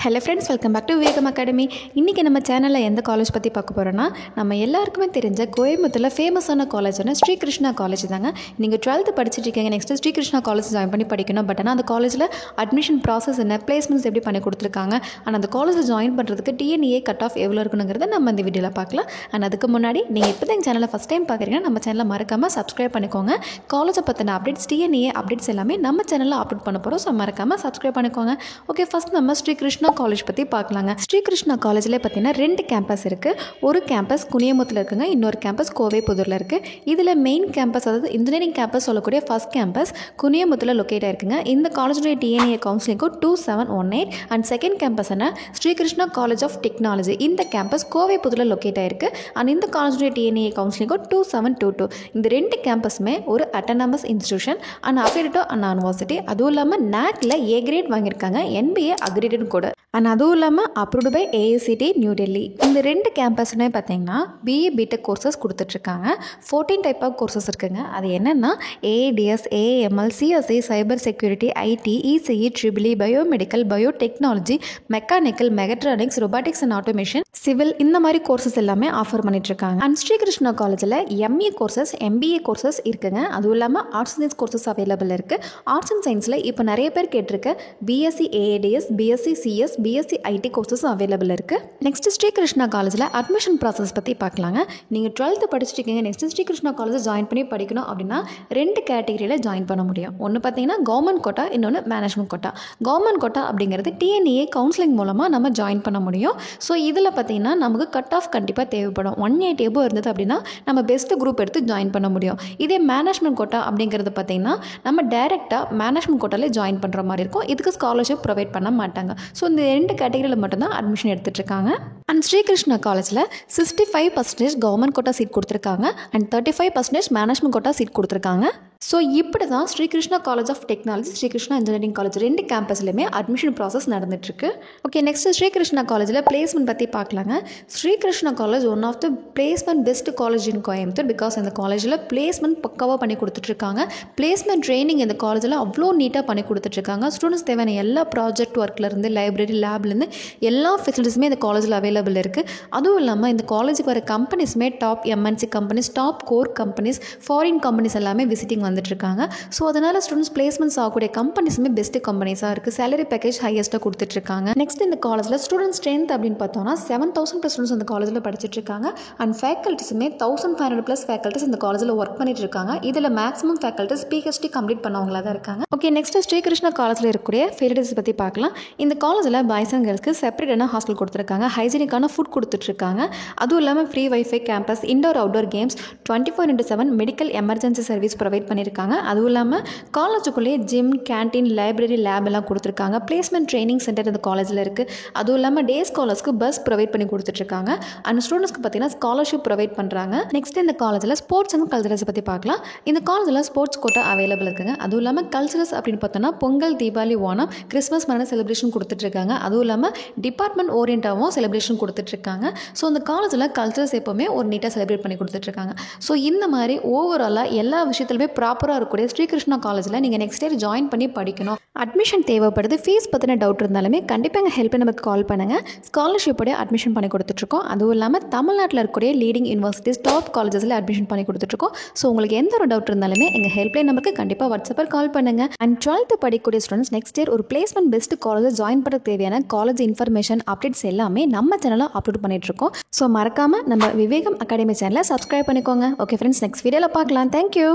Hello friends, welcome back to Vivekam academy. இன்றைக்கி நம்ம சேனலில் எந்த காலேஜ் பற்றி பார்க்க போகிறோன்னா, நம்ம எல்லாருக்குமே தெரிஞ்ச கோயம்புத்தூரில் ஃபேமஸான காலேஜான ஸ்ரீ கிருஷ்ணா காலேஜ் தாங்க. நீங்கள் 12th படிச்சுட்டு இருக்கீங்க, next Shri Krishna college join பண்ணி படிக்கணும். பட் ஆனால் அந்த காலேஜில் அட்மிஷன் ப்ராசஸ் என்ன, பிளேஸ்மெண்ட்ஸ் எப்படி பண்ணி கொடுத்துருக்காங்க, அண்ட் அந்த காலேஜில் ஜாயின் பண்ணுறதுக்கு டிஎன்ஏ கட் ஆஃப் எவ்வளோ இருக்குங்கிறத நம்ம இந்த வீடியோவில் பார்க்கலாம். அண்ட் அதுக்கு முன்னாடி நீங்கள் இப்போ தான் எங்கள் சேனலை ஃபஸ்ட் டைம் பார்க்குறீங்கன்னா நம்ம சேனலை மறக்காமல் சப்ஸ்கிரைப் பண்ணிக்கோங்க. காலேஜை பற்றின அப்டேட்ஸ், டிஎன்ஏ அப்டேட்ஸ் எல்லாமே நம்ம சேனலில் அப்லோட் பண்ண போகிறோம். ஸோ மறக்காமல் சப்ஸ்கிரைப் பண்ணிக்கோங்க. ஓகே, ஃபஸ்ட் நம்ம ஸ்ரீ கிருஷ்ணா காலேஜ் பற்றி பார்க்கலாங்க. ஸ்ரீ கிருஷ்ணா காலேஜில் பார்த்தீங்கன்னா 2 கேம்பஸ் இருக்குது. ஒரு கேம்பஸ் குனியமுத்தில் இருக்குங்க, இன்னொரு கேம்பஸ் கோவைப்புதூரில் இருக்குது. இதில் மெயின் கேம்பஸ், அதாவது இன்ஜினியரிங் கேம்பஸ் சொல்லக்கூடிய ஃபஸ்ட் கேம்பஸ் குனியமுத்தில் லொக்கேட் ஆயிருக்குங்க. இந்த காலேஜுடைய டிஎன்ஏ கவுன்சிலிங்கும் 2718. அண்ட் செகண்ட் கேம்பஸ் என்ன, Shri Krishna college of technology. இந்த கேம்பஸ் கோவைப்புதூரில் லொக்கேட் ஆயிருக்கு. அண்ட் இந்த காலேஜுடைய டிஎன்ஏ கவுன்சிலிங்கும் 2722. இந்த 2 கேம்பஸுமே ஒரு autonomous institution and affiliate and university. அதுவும் இல்லாமல் NACல A கிரேட் வாங்கியிருக்காங்க, NBA அக்ரிடேட் கூட. அண்ட் அதுவும் இல்லாமல் approved by AICT new Delhi. இந்த 2 கேம்பஸ்னே பார்த்தீங்கன்னா BA BTech கோர்சஸ் கொடுத்துட்ருக்காங்க. 14 டைப் ஆஃப் கோர்சஸ் இருக்குங்க. அது என்னென்னா AADS, AML, CSI, cyber security, IT, ECE, EEE, biomedical, biotechnology, mechanical, mechatronics, robotics and automation, civil, இந்த மாதிரி கோர்சஸ் எல்லாமே ஆஃபர் பண்ணிட்டுருக்காங்க. அண்ட் ஸ்ரீ கிருஷ்ணா காலேஜில் MA கோர்சஸ், MBA கோர்சஸ் இருக்குங்க. அதுவும் இல்லாமல் arts and science courses available இருக்குது. ஆர்ட்ஸ் அண்ட் சயின்ஸில் இப்போ நிறைய பேர் கேட்டிருக்க BSc AADS, BSc CS, BSc IT கோர்சஸும் அவைலபிள் இருக்குது. நெக்ஸ்ட் ஸ்ரீ கிருஷ்ணா காலேஜில் அட்மிஷன் ப்ராசஸ் பற்றி பார்க்கலாங்க. நீங்கள் 12th படிச்சுட்டு next Sri Krishna college join பண்ணி படிக்கணும் அப்படின்னா 2 கேட்டகரியில் ஜாயின் பண்ண முடியும். ஒன்று பார்த்தீங்கன்னா கவர்மெண்ட் கோட்டா, இன்னொன்று மேனேஜ்மெண்ட் கோட்டா. கவர்மெண்ட் கோட்டா அப்படிங்கிறது TNA கவுன்சிலிங் மூலமாக நம்ம ஜாயின் பண்ண முடியும். ஸோ இதில் பார்த்தீங்கன்னா நமக்கு கட் ஆஃப் கண்டிப்பாக தேவைப்படும். 180 எபோ இருந்தது அப்படின்னா நம்ம பெஸ்ட் குரூப் எடுத்து ஜாயின் பண்ண முடியும். இதே மேனேஜ்மெண்ட் கோட்டா அப்படிங்கிறது பார்த்தீங்கன்னா நம்ம டைரெக்டாக மேனேஜ்மெண்ட் கோட்டாலே ஜாயின் பண்ணுற மாதிரி இருக்கும். இதுக்கு ஸ்காலர்ஷிப் ப்ரொவைட் பண்ண மாட்டாங்க. ஸோ இந்த 2 கேட்டகரியில் மட்டும்தான் அட்மிஷன் எடுத்துகிட்டு இருக்காங்க. அண்ட் ஸ்ரீ கிருஷ்ணா காலேஜில் 65% கவர்மெண்ட் கோட்டா சீட் கொடுத்துருக்காங்க அண்ட் 35% மேனேஜ்மெண்ட் கோட்டா சீட் கொடுத்துருக்காங்க. ஸோ இப்படி தான் Sri Krishna college of technology, Sri Krishna engineering college 2 கேம்பஸ்லையுமே அட்மிஷன் ப்ராசஸ் நடந்துட்டுருக்கு. ஓகே, நெக்ஸ்ட் ஸ்ரீ கிருஷ்ணா காலேஜில் பிளேஸ்மெண்ட் பற்றி பார்க்கலாங்க. Sri Krishna college one of the placement best college in Coimbatore. Because இந்த காலேஜில் பிளேஸ்மெண்ட் பக்காவாக பண்ணி கொடுத்துட்ருக்காங்க. பிளேஸ்மெண்ட் ட்ரைனிங் இந்த காலேஜில் அவ்வளோ நீட்டாக பண்ணி கொடுத்துட்ருக்காங்க. ஸ்டூடெண்ட்ஸ் தேவையான எல்லா ப்ராஜெக்ட் ஒர்க்லேருந்து, லைப்ரரி, லேப்லேருந்து எல்லா ஃபெசிலிட்டிஸுமே இந்த காலேஜில் அவைலபிள் இருக்குது. அதுவும் இல்லாமல் இந்த காலேஜுக்கு வர கம்பெனிஸுமே top MNC companies, top core companies, foreign companies எல்லாமே விசிட்டிங் வந்துட்டுருக்காங்க. ஸோ அதனால் ஸ்டூடெண்ட்ஸ் பிளேஸ்மெண்ட்ஸ் ஆகக்கூடிய கம்பெனிஸுமே பெஸ்ட் கம்பெனிஸாக இருக்குது. சேலரி பேக்கேஜ் ஹையஸ்ட்டாக கொடுத்துட்ருக்காங்க. நெக்ஸ்ட் இந்த காலேஜில் ஸ்டூடெண்ட் ஸ்ட்ரென்த் அப்படின்னு பார்த்தோம்னா 7000+ ஸ்டூடெண்ட்ஸ் இந்த காலேஜில் படிச்சுட்ருக்காங்க. அண்ட் ஃபேக்கல்ட்டிஸுமே 1500+ ஃபேக்கல்ட்டிஸ் இந்த காலேஜில் ஒர்க் பண்ணிட்டு இருக்காங்க. இதில் மேக்ஸிமம் ஃபேக்கல்ட்டிஸ் PhD கம்ப்ளீட் பண்ணவங்களா தான் இருக்காங்க. ஓகே, நெக்ஸ்ட் ஸ்ரீ கிருஷ்ணா காலேஜில் இருக்கக்கூடிய ஃபெசிலிட்டிஸ் பற்றி பார்க்கலாம். இந்த காலேஜில் பாய்ஸ் அண்ட் கேர்ள்ஸ்க்கு செப்பரேட்டான ஹாஸ்டல் கொடுத்துருக்காங்க. ஹைஜீனிக்கான ஃபுட் கொடுத்துட்ருக்காங்க. அதுவும் இல்லாமல் free wifi campus, indoor outdoor games, 24/7 medical emergency service provide பண்ணியிருக்காங்க. அதுவும் இல்லாமல் காலேஜுக்குள்ளேயே ஜிம், கேன்டீன், லைப்ரரி, லேப் எல்லாம் கொடுத்துருக்காங்க. பிளேஸ்மெண்ட் ட்ரைனிங் சென்டர் இந்த காலேஜில் இருக்குது. அதுவும் இல்லாமல் டே ஸ்காலர்ஸ்க்கு பஸ் ப்ரொவைட் பண்ணி கொடுத்துட்ருக்காங்க. அண்ட் ஸ்டூடெண்ட்ஸ்க்கு பார்த்தீங்கன்னா ஸ்காலர்ஷிப் ப்ரொவைட் பண்ணுறாங்க. நெக்ஸ்ட் இந்த காலேஜில் ஸ்போர்ட்ஸ் அண்ட் கல்ச்சரல்ஸ் பற்றி பார்க்கலாம். இந்த காலேஜில் ஸ்போர்ட்ஸ் கோட்டா அவைலபிள் இருக்குங்க. அதுவும் இல்லாமல் கல்ச்சரல்ஸ் அப்படின்னு பார்த்தோன்னா பொங்கல், தீபாவளி, ஓணம், கிறிஸ்மஸ் மாதிரி செலிப்ரேஷன் கொடுத்துட்ருக்காங்க. அதுவும் இல்லாமல் டிபார்ட்மெண்ட் ஓரியன்டாகவும் செலிப்ரேஷன் கொடுத்துட்ருக்காங்க. ஸோ இந்த காலேஜில் கல்ச்சரல்ஸ் எப்போவுமே ஒரு நீட்டாக செலிப்ரேட் பண்ணி கொடுத்துட்ருக்காங்க. ஸோ இந்த மாதிரி ஓவராலாக எல்லா விஷயத்துலையுமே ப்ராப்பராக இருக்கக்கூடிய ஸ்ரீ கிருஷ்ணா காலேஜில் நீங்கள் நெக்ஸ்ட் இயர் ஜாயின் பண்ணி படிக்கணும், அட்மிஷன் தேவைப்படுது, ஃபீஸ் பற்றின டவுட் இருந்தாலுமே கண்டிப்பாக எங்கள் ஹெல்ப் நமக்கு கால் பண்ணுங்கள். ஸ்காலர்ஷிப்போடைய அட்மிஷன் பண்ணி கொடுத்துட்ருக்கோம். அதுவும் இல்லாமல் தமிழ்நாட்டில் இருக்கக்கூடிய லீடிங் யூனிவர்சிட்டிஸ், டாப் காலேஜஸில் அட்மிஷன் பண்ணி கொடுத்துட்ருக்கோம். ஸோ உங்களுக்கு எந்த ஒரு டவுட் இருந்தாலுமே எங்கள் ஹெல்ப்லைன் நமக்கு கண்டிப்பாக வாட்ஸ்அப்பில் கால் பண்ணுங்கள். அண்ட் 12th படிக்கக்கூடிய ஸ்டூடெண்ட்ஸ் நெக்ஸ்ட் இயர் ஒரு பிளேஸ்மெண்ட் பெஸ்ட் காலேஜ் ஜாயின் பண்ண தேவையான காலேஜ் இன்ஃபர்மேஷன் அப்டேட்ஸ் எல்லாமே நம்ம சேனலில் அப்லோட் பண்ணிட்டுருக்கோம். ஸோ மறக்காமல் நம்ம விவேகம் அகாடமி சேனலை சப்ஸ்கிரைப் பண்ணிக்கோங்க. ஓகே ஃப்ரெண்ட்ஸ், நெக்ஸ்ட் வீடியோவில் பார்க்கலாம். தேங்க்யூ.